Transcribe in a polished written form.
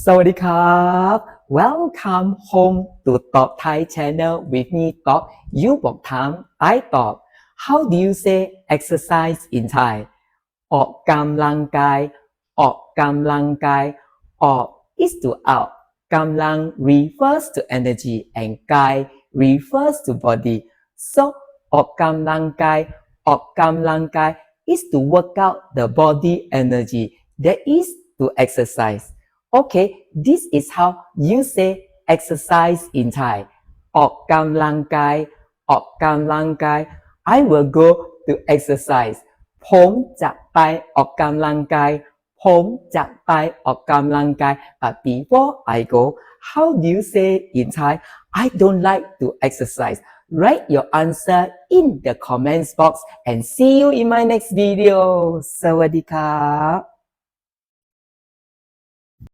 สวัสดีครับ Welcome home to Talk Thai channel with me Talk ยูบอกถาม I ตอบ How do you say exercise in Thai ออกกำลังกายออกกำลังกายออก is to out กำลัง refers to energy and กาย refers to body so ออกกำลังกายออกกำลังกาย is to work out the body energy that is to exercise Okay, this is how you say exercise in Thai ออกกำลังกายออกกำลังกาย I will go to exercise ผมจะไปออกกำลังกายผมจะไปออกกำลังกาย But before I go, how do you say in Thai? I don't like to exercise. Write your answer in the comments box and see you in my next video. สวัสดีครับ